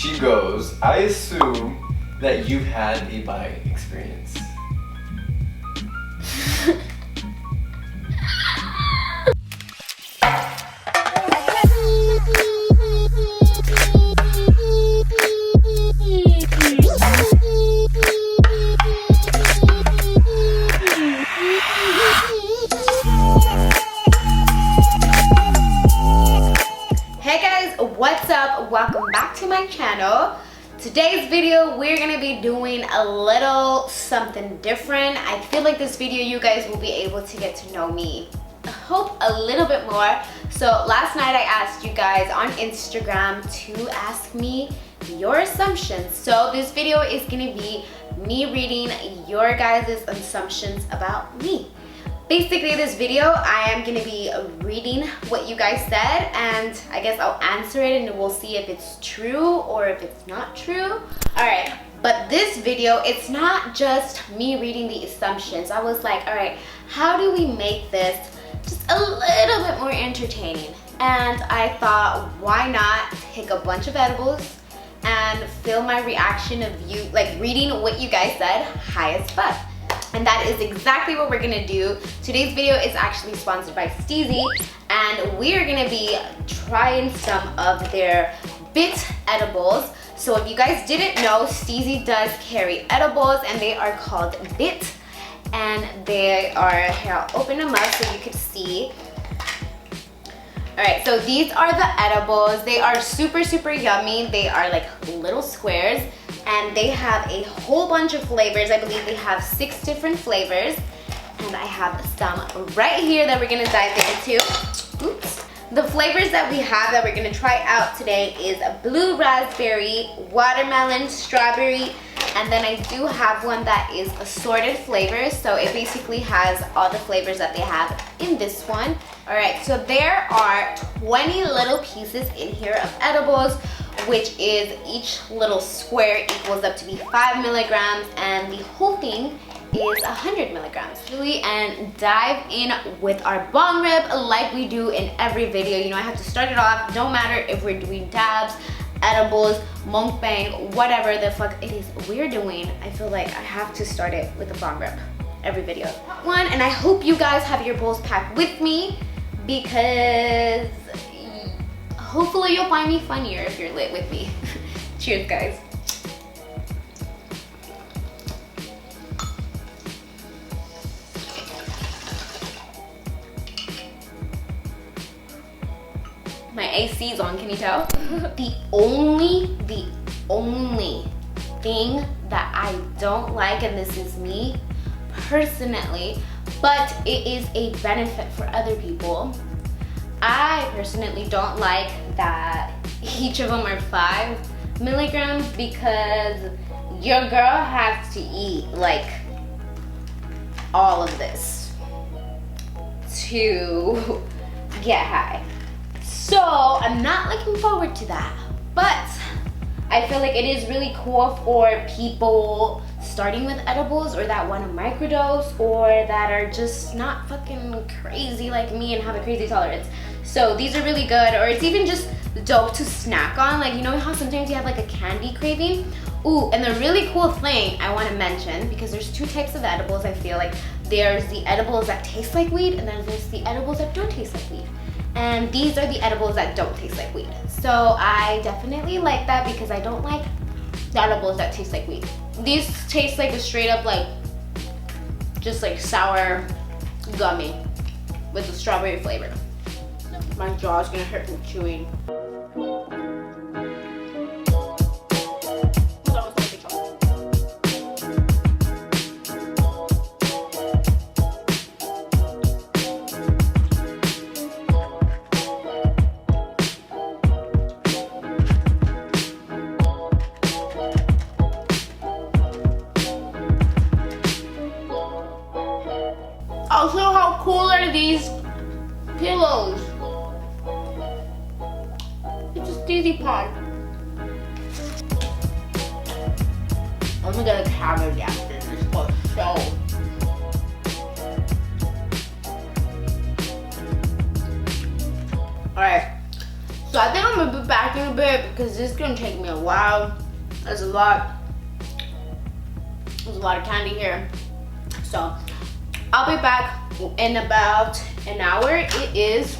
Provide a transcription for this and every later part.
She goes, I assume that you've had a bi experience. What's up? Welcome back to my channel. Today's video we're gonna be doing a little something different. I feel like this video you guys will be able to get to know me, I hope, a little bit more. So last night I asked you guys on Instagram to ask me your assumptions. So this video is gonna be me reading your guys' assumptions about me. Basically, this video, I am going to be reading what you guys said, and I guess I'll answer it and we'll see if it's true or if it's not true. Alright, but this video, it's not just me reading the assumptions. I was like, alright, how do we make this just a little bit more entertaining? And I thought, why not take a bunch of edibles and film my reaction of you, like reading what you guys said, high as fuck. And that is exactly what we're gonna do. Today's video is actually sponsored by STIIIZY, and we're gonna be trying some of their BIT edibles. So if you guys didn't know, STIIIZY does carry edibles, and they are called BIT. And they are, here, I'll open them up so you can see. Alright, so these are the edibles. They are super, super yummy. They are like little squares, and they have a whole bunch of flavors. I believe they have 6 different flavors, and I have some right here that we're gonna dive into. Oops. The flavors that we have that we're gonna try out today is blue raspberry, watermelon, strawberry, and then I do have one that is assorted flavors. So it basically has all the flavors that they have in this one. All right, so there are 20 little pieces in here of edibles, which is each little square equals up to be 5 milligrams, and the whole thing is 100 milligrams. And dive in with our bong rip like we do in every video. You know, I have to start it off, no matter if we're doing dabs, edibles, mukbang, whatever the fuck it is we're doing. I feel like I have to start it with a bong rip every video. One, and I hope you guys have your bowls packed with me, because hopefully you'll find me funnier if you're lit with me. Cheers, guys. My AC's on, can you tell? The only thing that I don't like, and this is me personally, but it is a benefit for other people. I personally don't like that each of them are 5 milligrams, because your girl has to eat like all of this to get high. So I'm not looking forward to that, but I feel like it is really cool for people starting with edibles, or that want to microdose, or that are just not fucking crazy like me and have a crazy tolerance. So these are really good, or it's even just dope to snack on. Like, you know how sometimes you have like a candy craving? Ooh, and the really cool thing I want to mention, because there's 2 types of edibles, I feel like. There's the edibles that taste like weed, and then there's the edibles that don't taste like weed. And these are the edibles that don't taste like weed. So I definitely like that, because I don't like the edibles that taste like weed. These taste like a straight up like, just like sour gummy with the strawberry flavor. My jaw's gonna hurt from chewing. Also, how cool are these pillows? It's a STIIIZY pod. I'm gonna get a cavity after this for show. Alright, so I think I'm gonna be back back in a bit because this is gonna take me a while. There's a lot of candy here. So I'll be back in about an hour. It is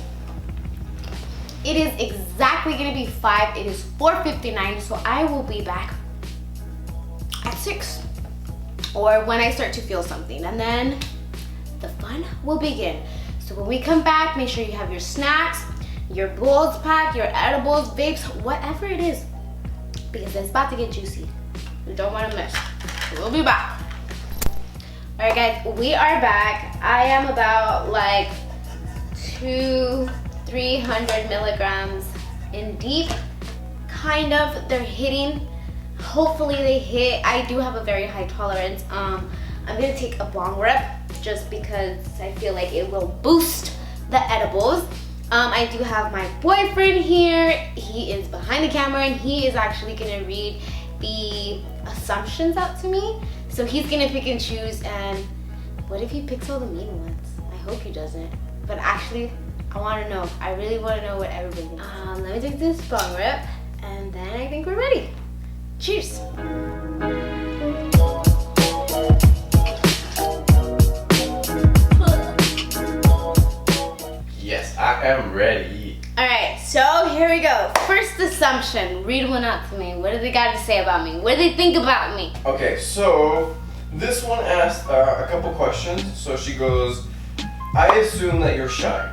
exactly gonna be 5. It is 4:59, so I will be back at 6 or when I start to feel something, and then the fun will begin. So when we come back, make sure you have your snacks, your bowls packed, your edibles, vapes, whatever it is, because it's about to get juicy. We don't want to miss. So we'll be back. All right, guys, we are back. I am about like 300 milligrams in deep, kind of. They're hitting. Hopefully they hit. I do have a very high tolerance. I'm gonna take a bong rip just because I feel like it will boost the edibles. I do have my boyfriend here. He is behind the camera and he is actually gonna read the assumptions out to me. So he's gonna pick and choose, and what if he picks all the mean ones? I hope he doesn't. But actually, I wanna know. I really wanna know what everybody thinks. Let me take this bong rip and then I think we're ready. Cheers. Yes, I am ready. All right, so here we go. First assumption, read one out to me. What do they got to say about me? What do they think about me? Okay, so this one asked a couple questions. So she goes, I assume that you're shy.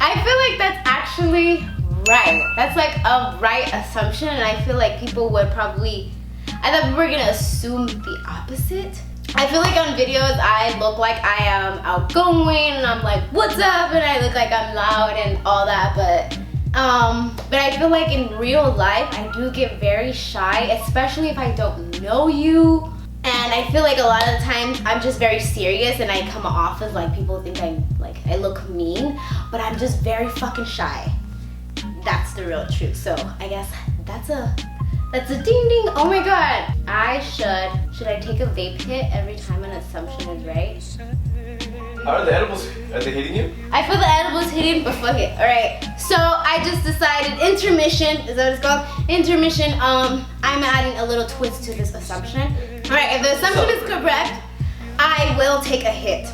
I feel like that's actually right. That's like a right assumption, and I feel like people would probably, I thought people were gonna assume the opposite. I feel like on videos I look like I am outgoing and I'm like, what's up? And I look like I'm loud and all that, but I feel like in real life I do get very shy, especially if I don't know you. And I feel like a lot of the times I'm just very serious and I come off as like people think I look mean, but I'm just very fucking shy. That's the real truth. So I guess that's a ding ding. Oh my god. Should I take a vape hit every time an assumption is right? How are the edibles? Are they hitting you? I feel the edibles hitting, but fuck it. Alright. So I just decided intermission, is that what it's called? Intermission. I'm adding a little twist to this assumption. Alright, if the assumption is correct, I will take a hit.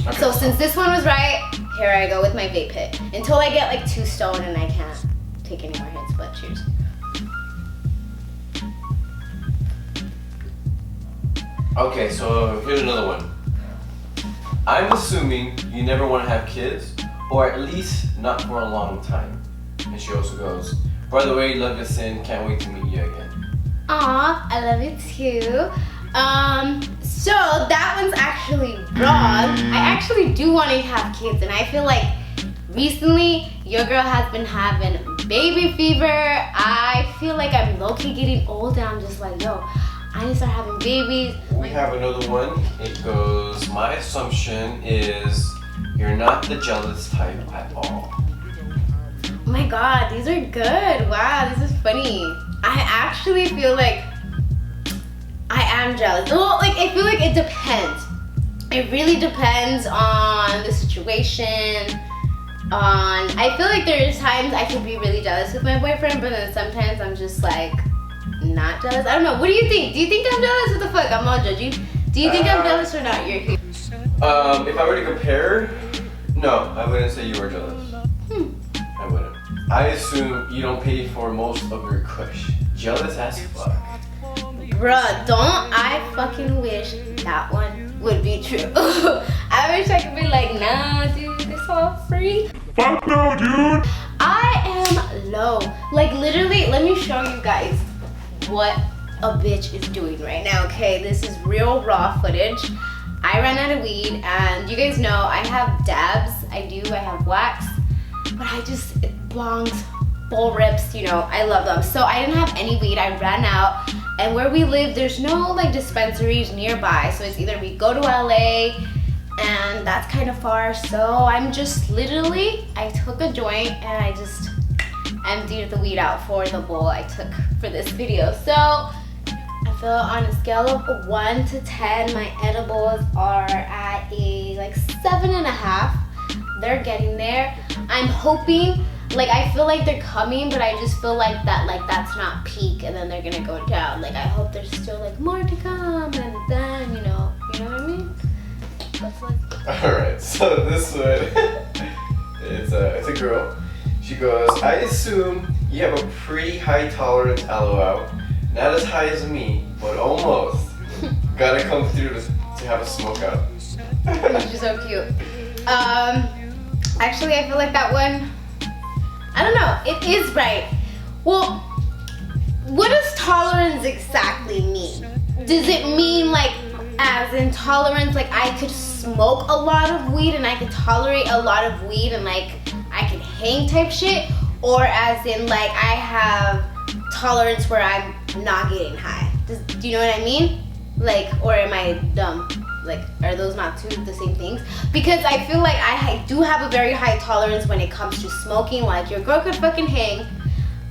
Okay. So since this one was right, here I go with my vape hit. Until I get like 2 stone and I can't take any more hits, but cheers. Okay, so here's another one. I'm assuming you never want to have kids, or at least not for a long time. And she also goes, by the way, love your sin, can't wait to meet you again. Aw, I love you too. So that one's actually wrong. I actually do want to have kids, and I feel like recently your girl has been having baby fever. I feel like I'm low-key getting old and I'm just like, yo, I need to start having babies. We have another one. It goes, my assumption is you're not the jealous type at all. Oh my god, these are good. Wow, this is funny. I actually feel like I am jealous. Well, like I feel like it depends. It really depends on the situation. I feel like there's times I could be really jealous with my boyfriend, but then sometimes I'm just like not jealous. I don't know. What do you think? Do you think I'm jealous? What the fuck? I'm all judgy. Do you think I'm jealous or not? You're here. If I were to compare, no, I wouldn't say you were jealous. I wouldn't. I assume you don't pay for most of your kush. Jealous as fuck. Bruh, don't I fucking wish that one would be true. I wish I could be like, nah, dude, it's all free. Fuck no, dude! I am low. Like literally, let me show you guys what a bitch is doing right now, okay? This is real raw footage. I ran out of weed, and you guys know I have dabs. I have wax, but bongs, bowl rips, you know, I love them. So I didn't have any weed, I ran out, and where we live, there's no like dispensaries nearby, so it's either we go to LA, and that's kind of far, so I'm just literally, I took a joint, and I just emptied the weed out for the bowl I took for this video. So I feel on a scale of 1 to 10, my edibles are at a like 7.5. They're getting there. I'm hoping Like, I feel like they're coming, but I just feel like that's not peak, and then they're gonna go down. Like, I hope there's still like more to come, and then you know what I mean? That's like. All right, so this one, it's a girl. She goes, I assume you have a pretty high tolerance, LOL. Not as high as me, but almost. Gotta come through to have a smoke out. She's so cute. Actually, I feel like that one, I don't know, it is right. Well, what does tolerance exactly mean? Does it mean like, as in tolerance, like I could smoke a lot of weed and I could tolerate a lot of weed and like I could hang type shit? Or as in like I have tolerance where I'm not getting high? Do you know what I mean? Like, or am I dumb? Like, are those not two of the same things? Because I feel like I do have a very high tolerance when it comes to smoking. Like, your girl could fucking hang.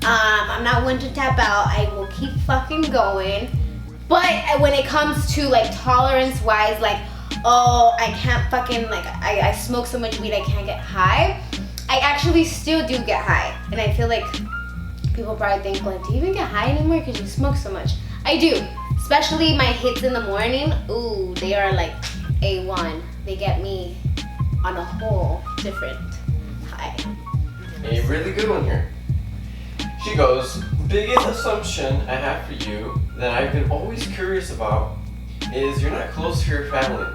I'm not one to tap out. I will keep fucking going. But when it comes to like tolerance wise, like, oh, I can't fucking, like, I smoke so much weed I can't get high. I actually still do get high. And I feel like people probably think, like, do you even get high anymore because you smoke so much? I do. Especially my hits in the morning, ooh, they are like A1. They get me on a whole different high. A really good one here. She goes, biggest assumption I have for you that I've been always curious about is you're not close to your family,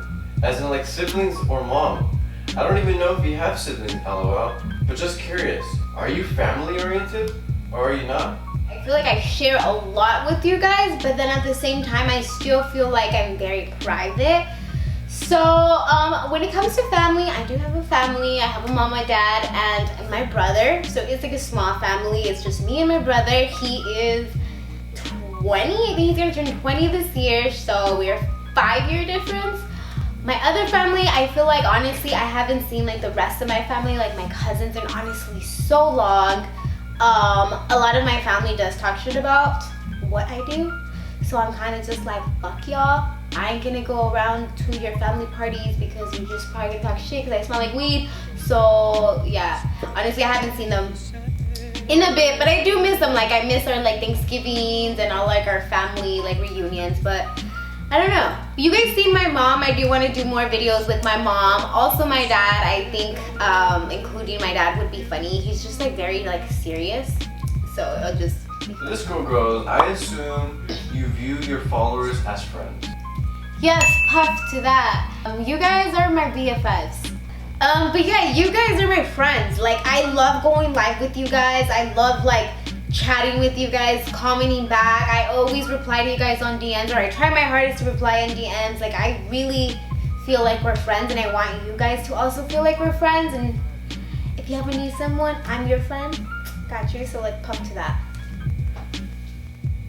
as in like siblings or mom. I don't even know if you have siblings, LOL, but just curious. Are you family oriented or are you not? I feel like I share a lot with you guys, but then at the same time, I still feel like I'm very private. So when it comes to family, I do have a family. I have a mom, my dad, and my brother. So it's like a small family. It's just me and my brother. He is 20. I think he's gonna turn 20 this year. So we're 5-year difference. My other family, I feel like honestly, I haven't seen like the rest of my family, like my cousins, in honestly so long. A lot of my family does talk shit about what I do, so I'm kind of just like, fuck y'all. I ain't gonna go around to your family parties because you're just probably gonna talk shit because I smell like weed. So yeah, honestly, I haven't seen them in a bit, but I do miss them. Like, I miss our like Thanksgivings and all like our family like reunions, but I don't know. You guys seen my mom. I do want to do more videos with my mom. Also my dad, I think including my dad would be funny. He's just like very like serious. So I'll just... This girl goes, I assume you view your followers as friends. Yes, puff to that. You guys are my BFFs. But yeah, you guys are my friends. Like, I love going live with you guys. I love like chatting with you guys, commenting back. I always reply to you guys on DMs, or I try my hardest to reply on DMs. Like, I really feel like we're friends, and I want you guys to also feel like we're friends. And if you ever need someone, I'm your friend. Got you, so like pump to that.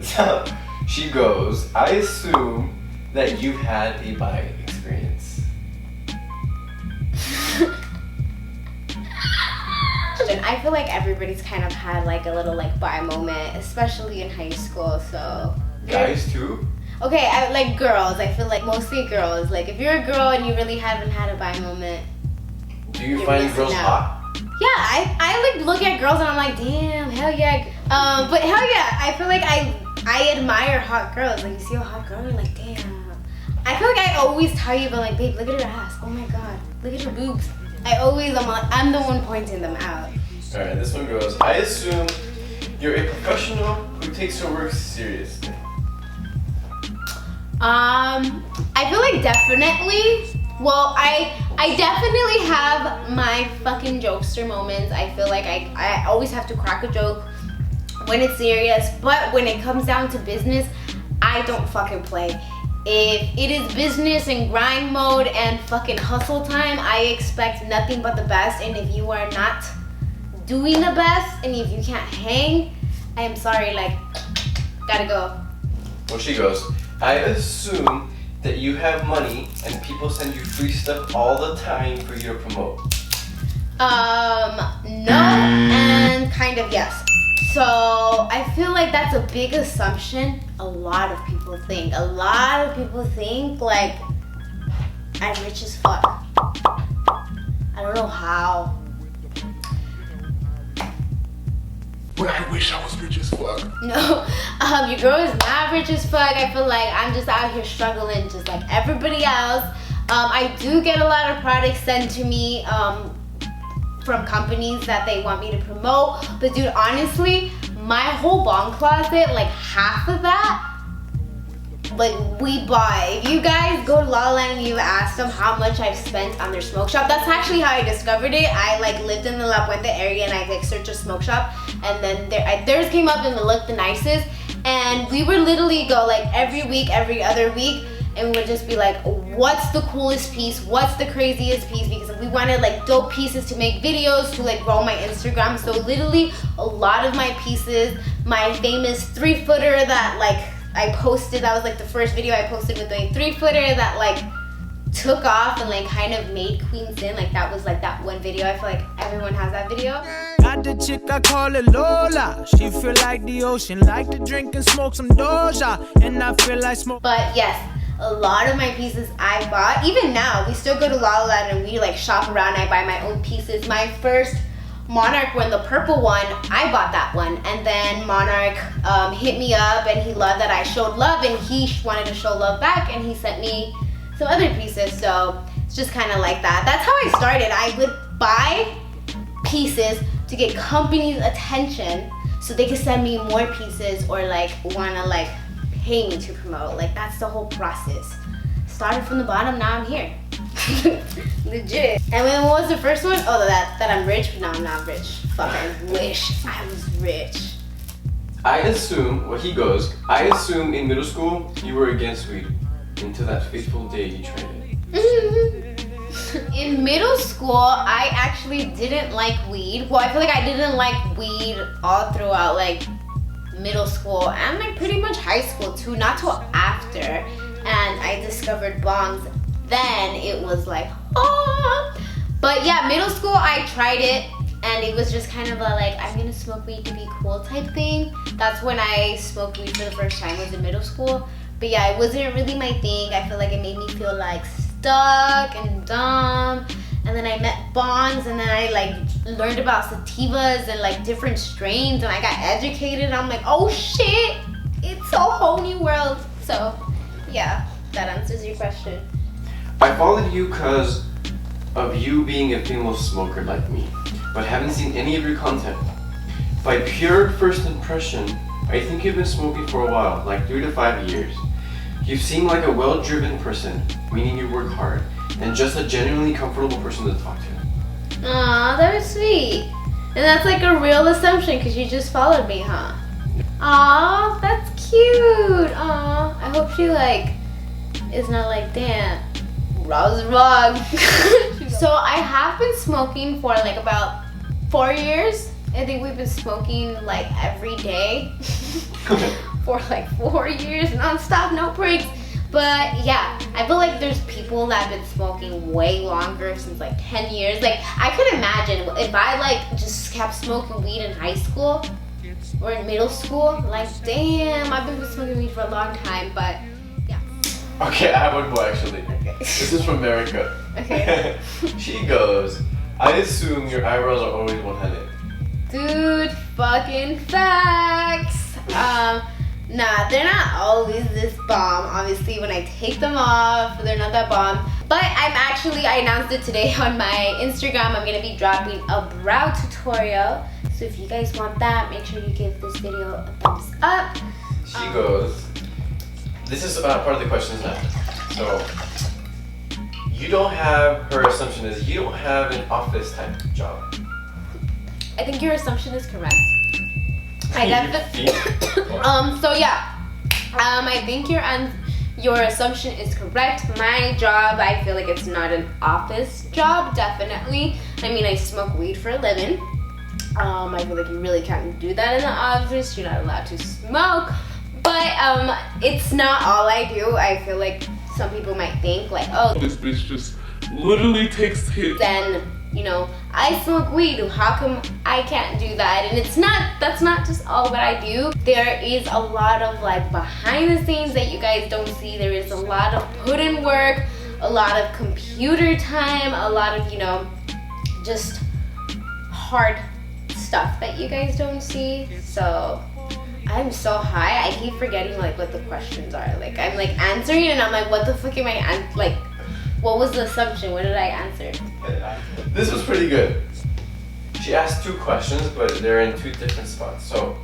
So she goes, I assume that you've had a bi experience. I feel like everybody's kind of had like a little like bi moment, especially in high school. So guys too? Okay, like girls. I feel like mostly girls. Like, if you're a girl and you really haven't had a bi moment, do you find girls hot? Yeah, I like look at girls and I'm like, damn, hell yeah. But hell yeah, I feel like I admire hot girls. Like, you see a hot girl, you're like, damn. I feel like I always tell you, but like, babe, look at her ass. Oh my god, look at her boobs. I'm the one pointing them out. Alright, this one goes, I assume you're a professional who takes her work seriously. I feel like definitely. Well, I definitely have my fucking jokester moments. I feel like I always have to crack a joke when it's serious, but when it comes down to business, I don't fucking play. If it is business and grind mode and fucking hustle time, I expect nothing but the best. And if you are not doing the best, and if you can't hang, I am sorry, like, gotta go. Well, she goes, I assume that you have money and people send you free stuff all the time for you to promote. No, and kind of yes. So I feel like that's a big assumption. A lot of people think like I'm rich as fuck. I don't know how. But I wish I was rich as fuck. No, your girl is not rich as fuck. I feel like I'm just out here struggling just like everybody else. I do get a lot of products sent to me from companies that they want me to promote. But dude, honestly, my whole bong closet, like half of that, like we bought. If you guys go to La La Land and you ask them how much I've spent on their smoke shop, that's actually how I discovered it. I like lived in the La Puente area and I like searched a smoke shop, and then theirs came up and it looked the nicest. And we would literally go like every week, every other week, and we would just be like, what's the coolest piece? What's the craziest piece? Because we wanted like dope pieces to make videos to like grow my Instagram. So literally a lot of my pieces, my famous 3-footer that like I posted, that was like the first video I posted with a 3-footer that like took off and like kind of made QueenCyn. Like that was like that one video. I feel like everyone has that video. Got the chick, I call it Lola. She feel like the ocean, like to drink and smoke some Doja. And I feel like smoke. But yes, a lot of my pieces I bought. Even now, we still go to La La Land and we like shop around. I buy my own pieces. My first Monarch one, the purple one, I bought that one. And then Monarch hit me up and he loved that I showed love and he wanted to show love back and he sent me some other pieces. So it's just kind of like that. That's how I started. I would buy pieces to get companies' attention so they could send me more pieces or like wanna like pay me to promote. Like that's the whole process. Started from the bottom, now I'm here. Legit. And then what was the first one? Oh, that I'm rich. No, I'm not rich. Fuck, I wish I was rich. I assume, well he goes, I assume in middle school you were against weed until that fateful day you tried it. In middle school, I actually didn't like weed. Well, I feel like I didn't like weed all throughout like middle school and like pretty much high school too, not till after. And I discovered bongs. Then it was like, oh. But yeah, middle school I tried it and it was just kind of a like, I'm gonna smoke weed to be cool type thing. That's when I smoked weed for the first time, was in middle school. But yeah, it wasn't really my thing. I feel like it made me feel like stuck and dumb. And then I met bongs and then I like learned about sativas and like different strains and I got educated and I'm like, oh shit, it's a whole new world. So yeah, that answers your question. I followed you because of you being a female smoker like me, but haven't seen any of your content. By pure first impression, I think you've been smoking for a while, like 3 to 5 years. You seem like a well-driven person, meaning you work hard, and just a genuinely comfortable person to talk to. Aw, that was sweet. And that's like a real assumption because you just followed me, huh? Aw, that's cute. Aw, I hope she like is not like, damn, I was wrong. So I have been smoking for like about 4 years. I think we've been smoking like every day for like 4 years, non-stop, no breaks. But yeah, I feel like there's people that have been smoking way longer, since like 10 years. Like I could imagine if I like just kept smoking weed in high school or in middle school, like damn, I've been smoking weed for a long time, but yeah. Okay, I have one more actually. Okay. This is from America. Okay. She goes, I assume your eyebrows are always one-handed. Dude, fucking facts. Nah, they're not always this bomb. Obviously, when I take them off, they're not that bomb. But I announced it today on my Instagram. I'm gonna be dropping a brow tutorial. So if you guys want that, make sure you give this video a thumbs up. She goes, this is part of the questions now. So, you don't have, her assumption is you don't have an office type job. I think your assumption is correct. I So yeah, I think your assumption is correct. My job, I feel like it's not an office job, definitely. I mean, I smoke weed for a living. I feel like you really can't do that in the office. You're not allowed to smoke. But it's not all I do. I feel like some people might think like, oh, This bitch just literally takes hits. then, you know, I smoke weed, how come I can't do that? And that's not just all what I do. There is a lot of like behind the scenes that you guys don't see. There is a lot of put in work, a lot of computer time, a lot of, you know, just hard stuff that you guys don't see. So I'm so high, I keep forgetting like what the questions are. Like I'm like answering and I'm like, what the fuck am I like? What was the assumption? What did I answer? This was pretty good. She asked 2 questions, but they're in 2 different spots. So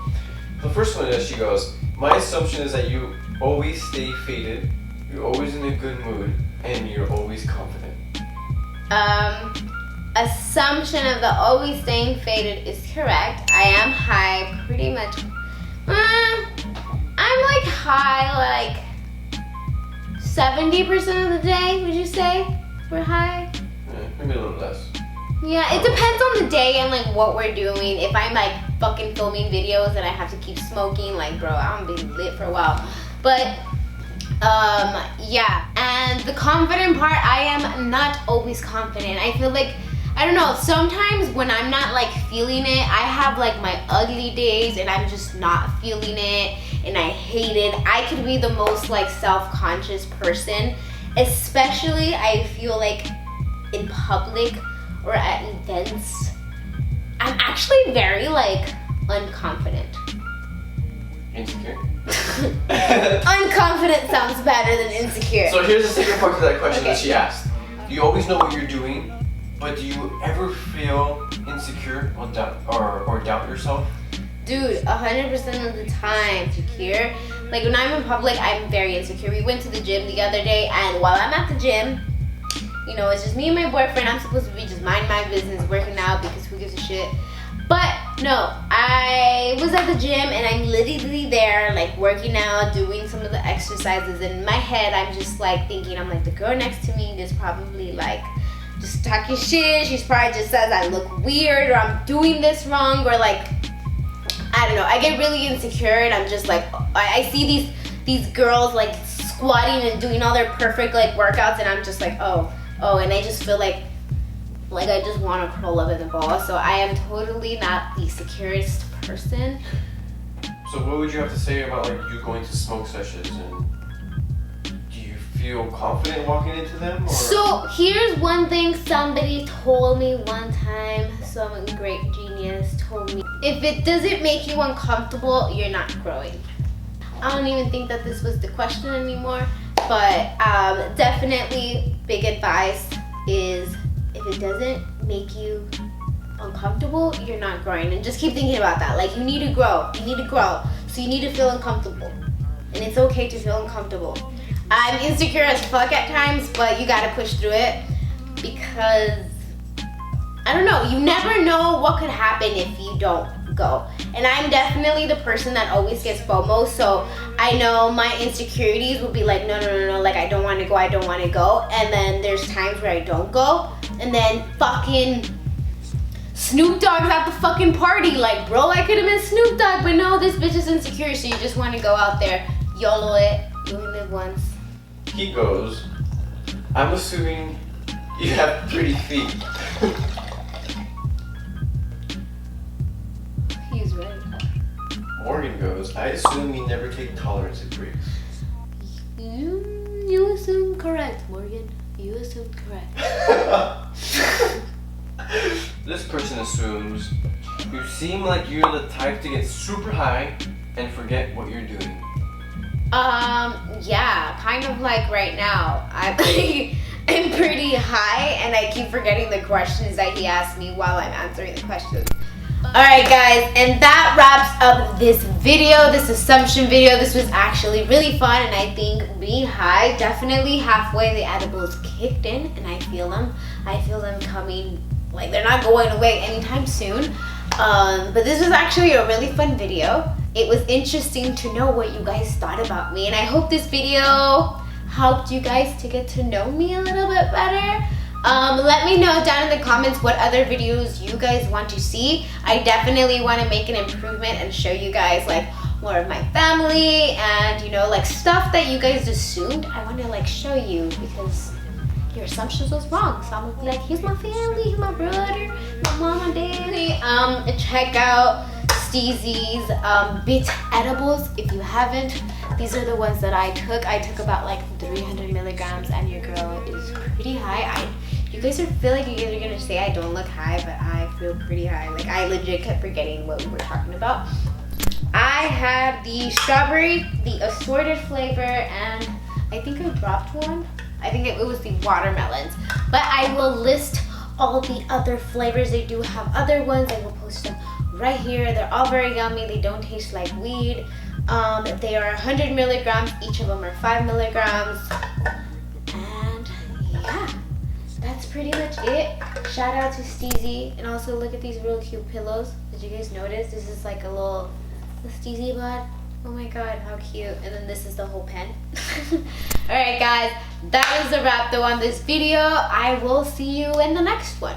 the first one is, she goes, my assumption is that you always stay faded, you're always in a good mood, and you're always confident. Assumption of the always staying faded is correct. I am high pretty much. I'm like high like 70% of the day, would you say? We're high? Yeah, maybe a little less. Yeah, it depends on the day and like what we're doing. If I'm like fucking filming videos and I have to keep smoking, like bro, I'm gonna be lit for a while. But yeah, and the confident part, I am not always confident. I feel like, I don't know, sometimes when I'm not like feeling it, I have like my ugly days and I'm just not feeling it and I hate it. I could be the most like self-conscious person, especially I feel like in public or at events. I'm actually very like unconfident. Insecure? Unconfident sounds better than insecure. So here's the second part to that question that Okay. she asked. Do you always know what you're doing, but do you ever feel insecure or doubt yourself? Dude, 100% of the time, secure. Like when I'm in public, I'm very insecure. We went to the gym the other day, and while I'm at the gym, you know, it's just me and my boyfriend. I'm supposed to be just mind my business, working out because who gives a shit. But no, I was at the gym and I'm literally there like working out, doing some of the exercises. And in my head, I'm just like thinking, I'm like, the girl next to me is probably like just talking shit. She's probably just says I look weird or I'm doing this wrong or like, I don't know. I get really insecure and I'm just like, I see these girls like squatting and doing all their perfect like workouts and I'm just like, oh, and I just feel like I just want to curl up in the ball. So I am totally not the securest person. So what would you have to say about like you going to smoke sessions, and do you feel confident walking into them? Or? So here's one thing somebody told me one time, some great genius told me, if it doesn't make you uncomfortable, you're not growing. I don't even think that this was the question anymore, but definitely big advice is if it doesn't make you uncomfortable, you're not growing. And just keep thinking about that. Like you need to grow. So you need to feel uncomfortable. And it's okay to feel uncomfortable. I'm insecure as fuck at times, but you gotta push through it because, I don't know, you never know what could happen if you don't go. And I'm definitely the person that always gets FOMO, so I know my insecurities will be like, no, like I don't want to go, and then there's times where I don't go, and then fucking Snoop Dogg's at the fucking party, like bro, I could have been Snoop Dogg, but no, this bitch is insecure, so you just want to go out there, YOLO it, you only live once. He goes, I'm assuming you have pretty feet. He's right. Morgan goes, I assume you never take tolerance breaks. You assume correct, Morgan. You assume correct. This person assumes you seem like you're the type to get super high and forget what you're doing. Yeah, kind of like right now. I'm pretty high and I keep forgetting the questions that he asked me while I'm answering the questions. Alright guys, and that wraps up this video, this assumption video. This was actually really fun, and I think being high, definitely halfway the edibles kicked in and I feel them coming, like they're not going away anytime soon. But this was actually a really fun video. It was interesting to know what you guys thought about me, and I hope this video helped you guys to get to know me a little bit better. Let me know down in the comments what other videos you guys want to see. I definitely want to make an improvement and show you guys like more of my family and, you know, like stuff that you guys assumed. I want to like show you because your assumptions was wrong. So I'm gonna be like, here's my family, here's my brother, my mom and daddy. Check out STIIIZY's bit edibles if you haven't. These are the ones that I took. I took about like 300 milligrams and your girl is pretty high. You guys feel like you guys are gonna say I don't look high, but I feel pretty high. Like I legit kept forgetting what we were talking about. I had the strawberry, the assorted flavor, and I think I dropped one. I think it was the watermelons. But I will list all the other flavors. They do have other ones. I will post them right here. They're all very yummy. They don't taste like weed. They are 100 milligrams. Each of them are 5 milligrams. And yeah, that's pretty much it. Shout out to STIIIZY. And also look at these real cute pillows. Did you guys notice? This is like a little STIIIZY bod. Oh my god, how cute. And then this is the whole pen. Alright guys, that is a wrap though on this video. I will see you in the next one.